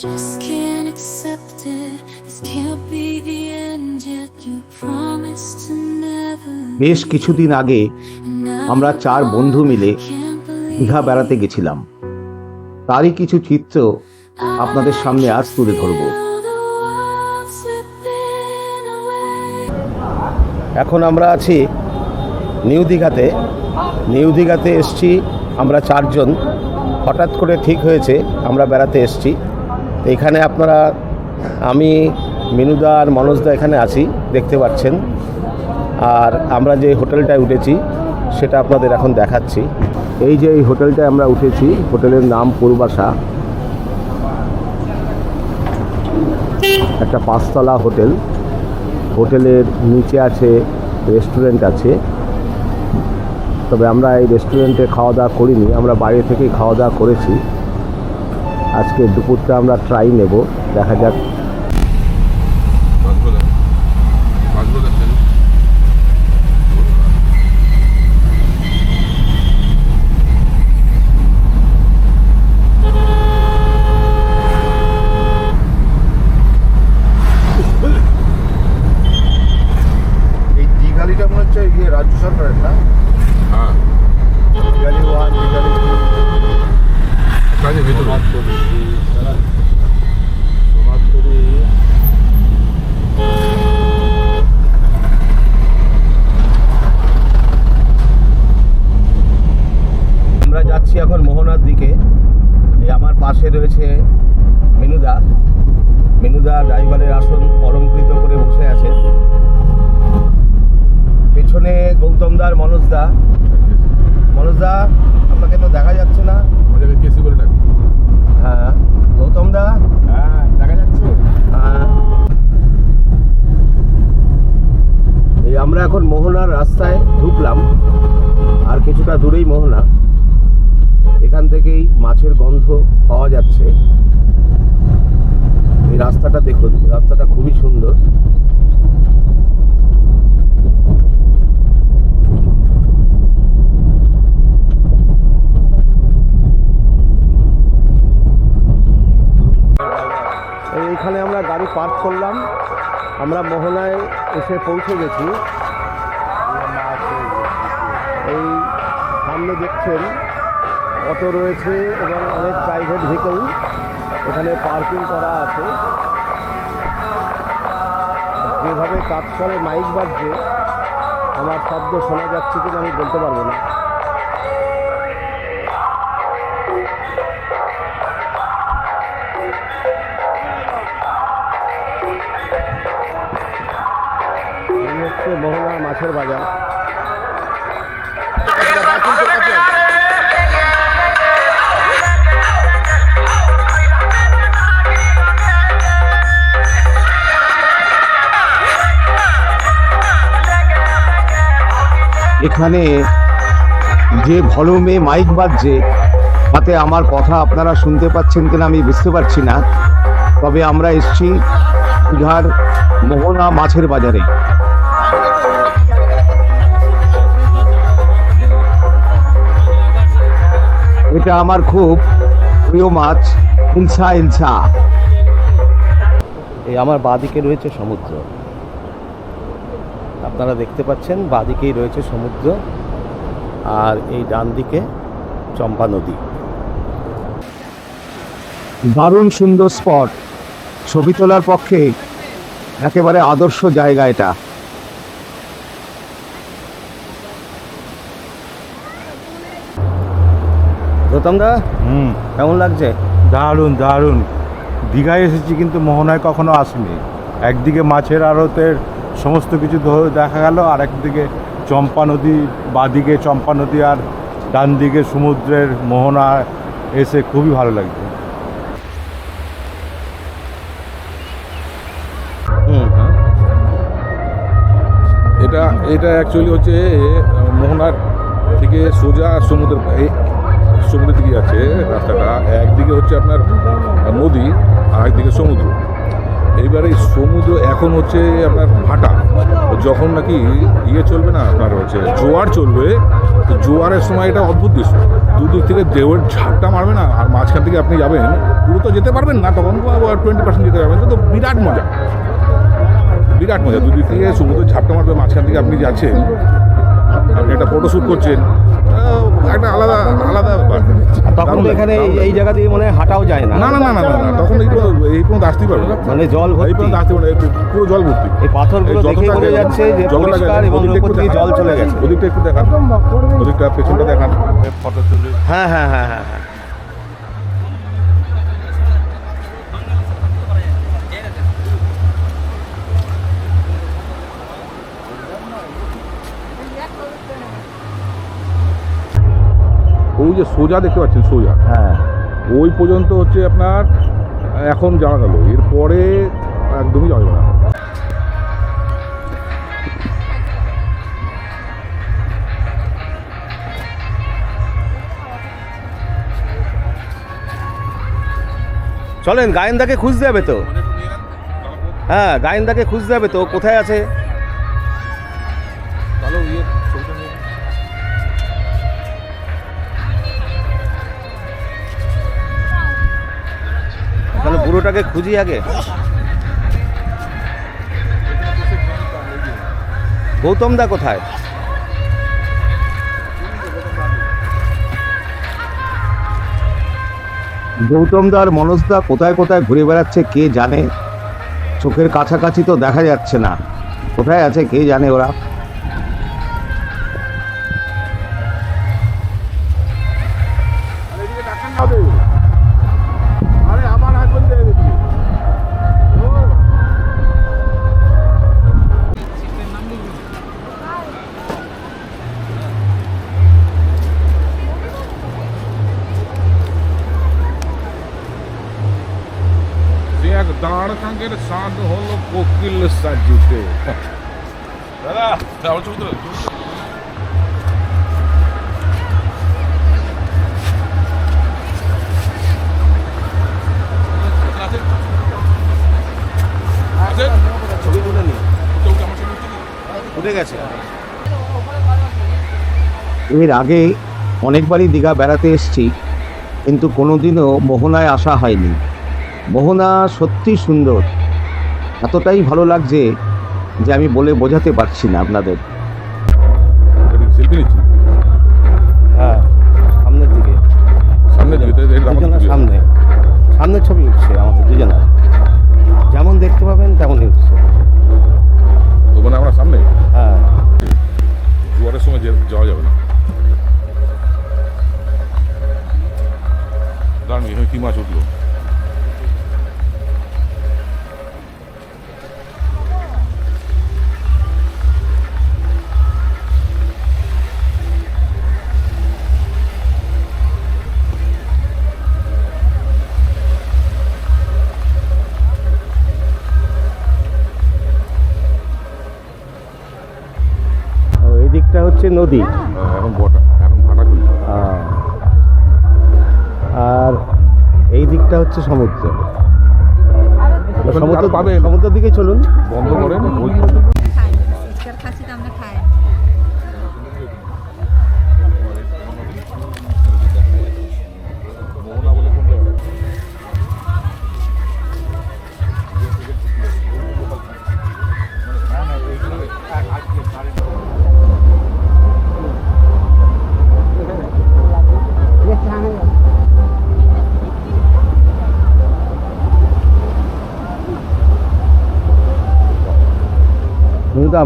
just can't accept it. This can't be the end yet. You promised to never. বেশ কিছুদিন আগে আমরা 4 বন্ধু মিলে দীঘা বেড়াতে গেছিলাম। তারই কিছু চিত্র আপনাদের সামনে আজ তুলে ধরব। এখন আমরা আছি নিউ দীঘাতে। নিউ দীঘাতে এসছি আমরা 4 জন। হঠাৎ করে ঠিক হয়েছে আমরা বেড়াতে এসছি। এখানে আপনারা আমি মিনুদা আর মনোজদা এখানে আছি, দেখতে পাচ্ছেন। আর আমরা যে হোটেলটায় উঠেছি সেটা আপনাদের এখন দেখাচ্ছি। এই যে এই হোটেলটায় আমরা উঠেছি, হোটেলের নাম পূর্বাশা। একটা 5তলা হোটেল। হোটেলের নিচে আছে রেস্টুরেন্ট আছে, তবে আমরা এই রেস্টুরেন্টে খাওয়া দাওয়া করিনি, আমরা বাইরে থেকেই খাওয়া দাওয়া করেছি। আজকে দুপুরটা আমরা ট্রাই নেব, দেখা যাক। এই দীঘালিটা মনে হচ্ছে ইয়ে রাজ্য সরকারের না? হ্যাঁ, দীঘালি 1, দীঘালি 2, কাজে ভেতরে আমরা যাচ্ছি এখন মোহনার দিকে। এই আমার পাশে রয়েছে মিনুদা। মিনুদা ড্রাইভারের আসন অলঙ্কৃত করে বসে আছে। পেছনে গৌতমদার মনোজদা। মনোজদা, আপনাকে তো দেখা যাচ্ছে না। আমাদেরকে কেসি বলে ডাক। হ্যাঁ, গৌতমদা। হ্যাঁ, দেখা যাচ্ছে। হ্যাঁ, এই আমরা এখন মোহনার রাস্তায় ঢুকলাম। আর কিছুটা দূরেই মোহনা। এখান থেকেই মাছের গন্ধ পাওয়া যাচ্ছে। এই রাস্তাটা দেখুন, রাস্তাটা খুবই সুন্দর। এইখানে আমরা গাড়ি পার্ক করলাম। আমরা মোহনায় এসে পৌঁছে গেছি। এই সামনে দেখছেন অটো রয়েছে এবং অনেক প্রাইভেট ভেহিকল এখানে পার্কিং করা আছে। যেভাবে কাকসারে মাইক বাজছে, আমার শব্দ শোনা যাচ্ছে কিনা আমি বলতে পারবো না। এই হচ্ছে মোহনার মাছের বাজার। এখানে যে ভলিউমে মাইক বাজছে তাতে আমার কথা আপনারা শুনতে পাচ্ছেন কিনা আমি বুঝতে পারছি না। তবে আমরা এসছি দীঘার মোহনা মাছের বাজারে। এটা আমার খুব প্রিয় মাছ, ইলসা ইলসা। এই আমার বাঁদিকে রয়েছে সমুদ্র, আপনারা দেখতে পাচ্ছেন। বাঁদিকেই রয়েছে সমুদ্র, আর এই ডান দিকে চম্পা নদী। দারুণ সুন্দর স্পট, ছবি তোলার পক্ষে একেবারে আদর্শ জায়গা এটা। গৌতমদা, কেমন লাগছে? দারুণ দারুণ। দীঘায় এসেছি কিন্তু মোহনায় কখনো আসিনি। একদিকে মাছের আড়তের সমস্ত কিছু দেখা গেল, আর একদিকে চম্পা নদী, বাঁদিকে চম্পা নদী আর ডান দিকে সমুদ্রের মোহনা এসে খুবই ভালো লাগছে। এটা অ্যাকচুয়ালি হচ্ছে মোহনার থেকে সোজা সমুদ্রের দিকে আছে রাস্তাটা। একদিকে হচ্ছে আপনার নদী আর একদিকে সমুদ্র। এইবারে সমুদ্র এখন হচ্ছে আপনার ভাটা, যখন নাকি চলবে না আপনার হচ্ছে জোয়ার চলবে, তো জোয়ারের সময় এটা অদ্ভুত দৃশ্য, দুদিক থেকে ঢেউয়ের ঝাপটা মারবে না, আর মাঝখান থেকে আপনি যাবেন, পুরো তো যেতে পারবেন না, তখন 20% যেতে পারবেন, তো বিরাট মজা, বিরাট মজা। দুদিক থেকে সমুদ্রের ঝাপটা মারবে, মাঝখান থেকে আপনি যাচ্ছেন, আপনি একটা ফটোশ্যুট করছেন, একটা আলাদা আলাদা ব্যাপার। তখন তো এখানে এই জায়গা দিয়ে মনে হয় হাঁটাও যায় না। না না না না না না, তখন এই পর্যন্ত আসতেই পারবে না, মানে জল এই ভর্তি, পর্যন্ত আসতে পারবে না, পুরো জল ভর্তি। এই পাথরগুলো দেখে বোঝা যাচ্ছে যে পরিষ্কার এবং উপর দিয়ে জল চলে গেছে। ওদিকটা একটু দেখান, ওদিকটা পেছনটা দেখান, ফটো তুলে হ্যাঁ হ্যাঁ হ্যাঁ হ্যাঁ হ্যাঁ। ওই যে সোজা দেখতে পাচ্ছেন, সোজা হ্যাঁ ওই পর্যন্ত হচ্ছে আপনার এখন যাওয়া গেল, এরপরে একদমই যাওয়া যাবে না। চলেন, গায়েনদাকে খুঁজতে হবে তো। হ্যাঁ, গায়েনদাকে খুঁজতে হবে তো, কোথায় আছে? তাহলে তাহলে বুড়োটাকে খুঁজি আগে। গৌতম দা কোথায়? গৌতম দা আর মনোজ দা কোথায় কোথায় ঘুরে বেড়াচ্ছে কে জানে, চোখের কাছাকাছি তো দেখা যাচ্ছে না, কোথায় আছে কে জানে ওরা। দাঁড় কাঙ্গের সাদ হলো কোকিল সাজিতে। দাদা যাও চৌধুরী, ছবি তুলে নি, উঠে গেছে। এর আগে অনেকবারই দীঘা বেড়াতে এসেছি, কিন্তু কোনোদিনও মোহনায় আসা হয়নি। মোহনা সত্যি সুন্দর, এতটাই ভালো লাগছে যে আমি বলে বোঝাতে পারছি না আপনাদের। সেলফি নিচ্ছি হ্যাঁ, সামনের দিকে, সামনে দুজনের সামনে, সামনের ছবি উঠছে আমাদের দুজনের, যেমন দেখতে পাবেন তেমনই উঠছে। তো মানে আমরা সামনে, হ্যাঁ, জোয়ারের সময় যাওয়া যাবে না। দাঁড়ান, এখানে কি মাছ উঠলো? এই দিকটা হচ্ছে নদী, এখন ভাটা খুলছে। আর এই দিকটা হচ্ছে সমুদ্র। সমুদ্র পাবে, সমুদ্রের দিকে চলুন। বন্ধ করেন ওই খাসি তো আমরা খাই।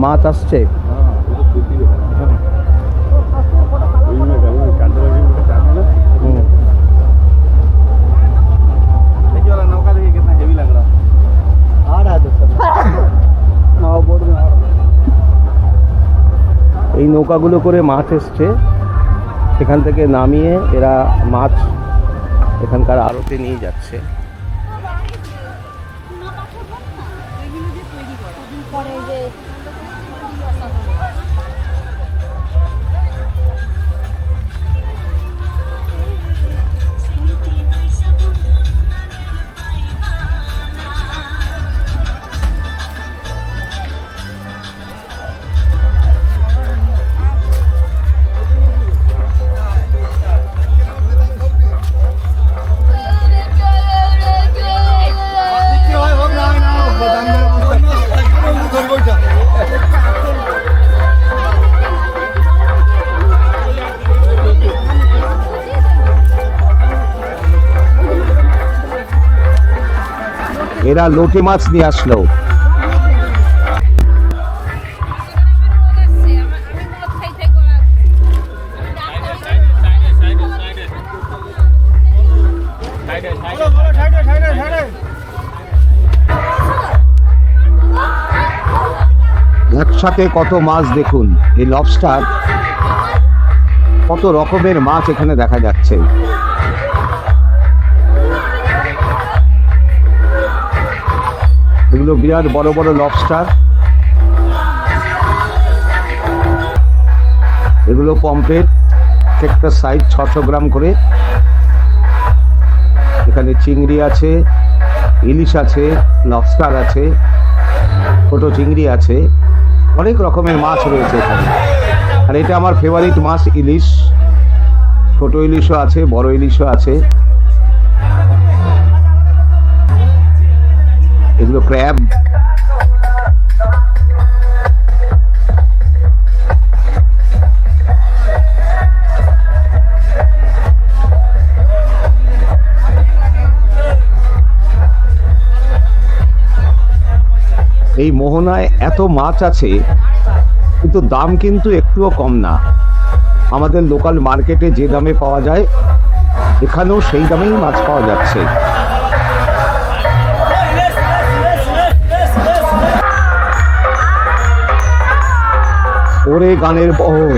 মাছ আসছে। এই নৌকাগুলো করে মাছ এসছে, সেখান থেকে নামিয়ে এরা মাছ এখানকার আড়তে নিয়ে যাচ্ছে। এরা লোটে মাছ নিয়ে আসলো। একসাথে কত মাছ দেখুন, এই লবস্টার, কত রকমের মাছ এখানে দেখা যাচ্ছে। এগুলো বিরাট বড় বড় লবস্টার, এগুলো পম্পলেট, একটা সাইজ 600 গ্রাম করে। এখানে চিংড়ি আছে, ইলিশ আছে, লবস্টার আছে, ছোট চিংড়ি আছে, অনেক রকমের মাছ রয়েছে এখানে। আর এটা আমার ফেভারিট মাছ, ইলিশ। ছোট ইলিশও আছে, বড় ইলিশও আছে। এগুলো ক্র্যাব। এই মোহনায় এত মাছ আছে, কিন্তু দাম কিন্তু একটুও কম না। আমাদের লোকাল মার্কেটে যে দামে পাওয়া যায়, এখানেও সেই দামেই মাছ পাওয়া যাচ্ছে। ওরে গানের বহর,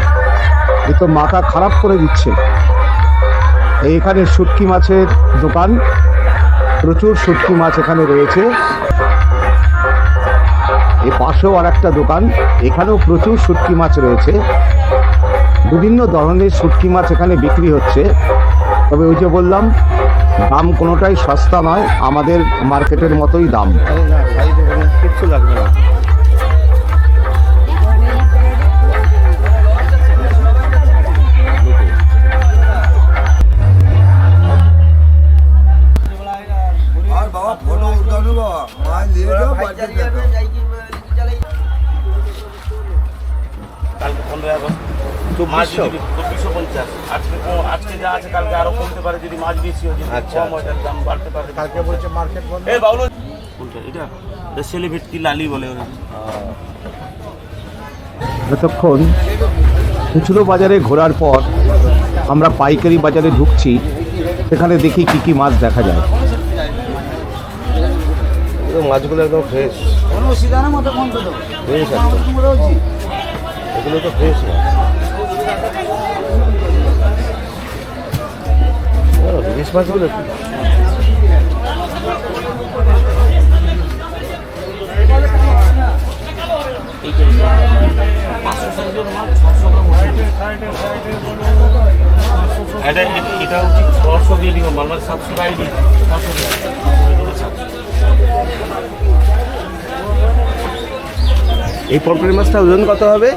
এ তো মাথা খারাপ করে দিচ্ছে। এইখানে শুটকি মাছের দোকান, প্রচুর শুটকি মাছ এখানে রয়েছে। এই পাশেও আর একটা দোকান, এখানেও প্রচুর শুটকি মাছ রয়েছে। বিভিন্ন ধরনের শুটকি মাছ এখানে বিক্রি হচ্ছে। তবে ওই যে বললাম, দাম কোনোটাই সস্তা নয়, আমাদের মার্কেটের মতোই দাম। কিচ্ছু লাগবে না। কালকে 15 আগস্ট মাছ 2450, আজকে যা আছে কালকে আরো কমতে পারে যদি মাছ বেশি হয়, যদি কম হয় তাহলে দাম বাড়তে পারে। কালকে বলছে মার্কেট বন্ধ। এই বাউল কোনটা এটা? এটা সেলে ভেটকি লালি বলে ওরা। যতক্ষণ খুচরো বাজারে ঘোরার পর আমরা পাইকারি বাজারে ঢুকছি, সেখানে দেখি কি কি মাছ দেখা যায়। মাছগুলো একদম ফ্রেশ, ফ্রেশ আছে, এগুলো তো ফ্রেশ মাছ। ইলিশ মাছগুলো এটা হচ্ছে 600 দিয়ে দিব, মানে 700 টাকা দিই। এই পমফ্রেট মাছটা ওজন কত হবে?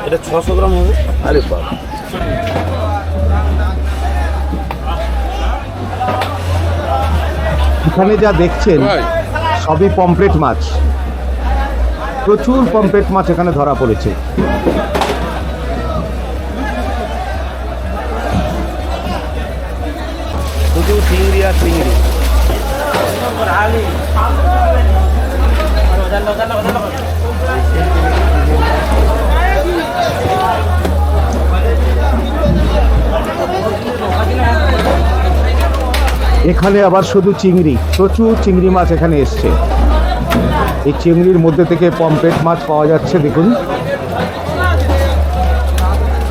এটা 600 গ্রাম হবে। আরে বাবা, এখানে যা দেখছেন সবই পমফ্রেট মাছ। প্রচুর পমফ্রেট মাছ এখানে ধরা পড়েছে। শুধু চিংড়ি আর চিংড়ি। এখানে আবার শুধু চিংড়ি, প্রচুর চিংড়ি মাছ এখানে এসছে। এই চিংড়ির মধ্যে থেকে পমফ্রেট মাছ পাওয়া যাচ্ছে। দেখুন,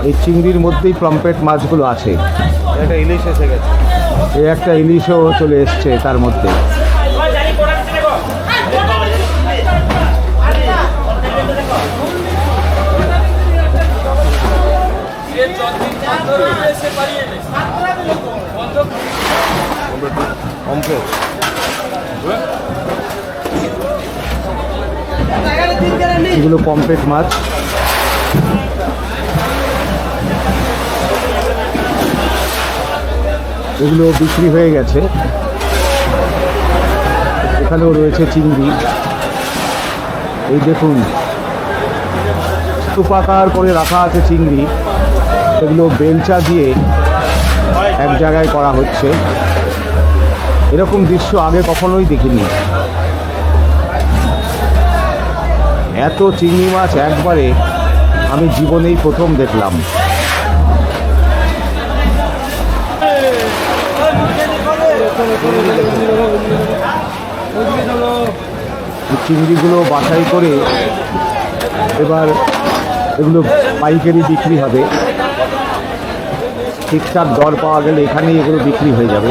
এই চিংড়ির মধ্যেই পমফ্রেট মাছগুলো আছে। এটা ইলিশ এসে গেছে। এই একটা ইলিশও চলে এসছে তার মধ্যে। এগুলো পমফ্রেট মাছ। এগুলো বিক্রি হয়ে গেছে। এখানেও রয়েছে চিংড়ি। এই দেখুন, স্তূপাকার করে রাখা আছে চিংড়ি। এগুলো বেলচা দিয়ে এক জায়গায় করা হচ্ছে। এরকম দৃশ্য আগে কখনোই দেখিনি। এত চিংড়ি মাছ একবারে আমি জীবনেই প্রথম দেখলাম। চিংড়িগুলো বাছাই করে এবার এগুলো পাইকারি বিক্রি হবে। ঠিকঠাক দর পাওয়া গেলে এখানেই এগুলো বিক্রি হয়ে যাবে।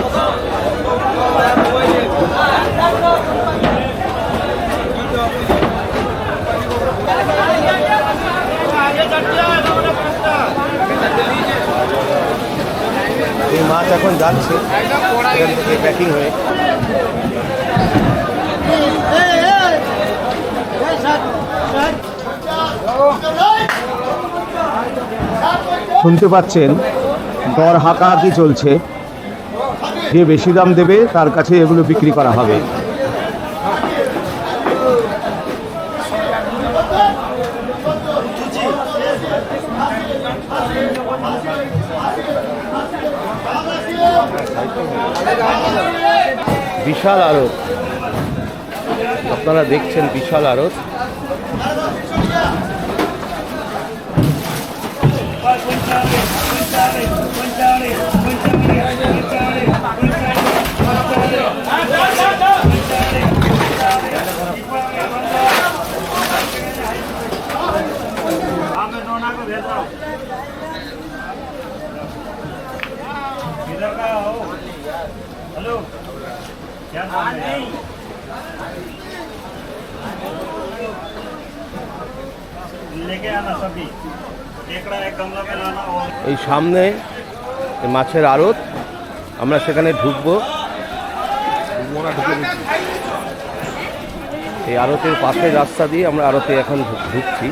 এই মাছ এখন যাচ্ছে এখান থেকে প্যাকিং হয়ে। শুনতে পাচ্ছেন দর হাঁকাহাঁকি চলছে, যে বেশি দাম দেবে তার কাছে এগুলো বিক্রি করা হবে। বিশাল আড়ত, আপনারা দেখছেন বিশাল আড়ত। हेलो क्या नाम है? लेके आना सभी केकड़ा एक गमला में लाना और এই সামনে মাছের আড়ত, আমরা সেখানে ঢুকবো। এই আড়তের পাশের রাস্তা দিয়ে আমরা আড়তে এখন ঢুকছি।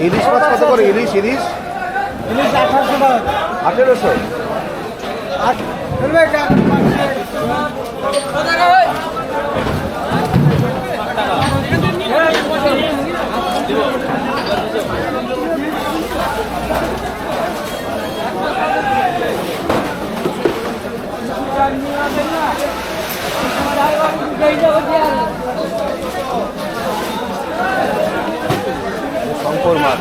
ইলিশ মাছ কত করে? ইলিশ 1800। শঙ্কর মাছ।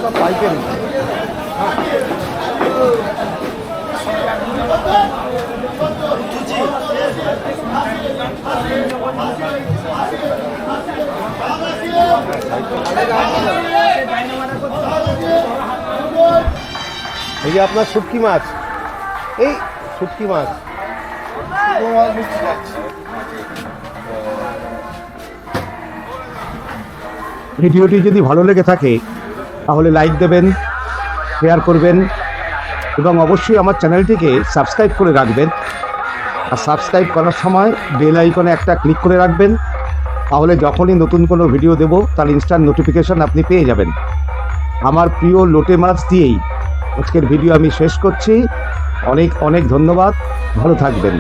সব পাইকারি। এই যে আপনার শুটকি মাছ, এই শুটকি মাছ। ভিডিওটি যদি ভালো লেগে থাকে তাহলে লাইক দেবেন, শেয়ার করবেন এবং অবশ্যই আমার চ্যানেলটিকে সাবস্ক্রাইব করে রাখবেন। আর সাবস্ক্রাইব করার সময় বেল আইকনে একটা ক্লিক করে রাখবেন, তাহলে যখনই নতুন কোনো ভিডিও দেব তার ইনস্ট্যান্ট নোটিফিকেশন আপনি পেয়ে যাবেন। আমার প্রিয় লোটে মাছ দিয়েই আজকের ভিডিও আমি শেষ করছি। অনেক অনেক ধন্যবাদ, ভালো থাকবেন।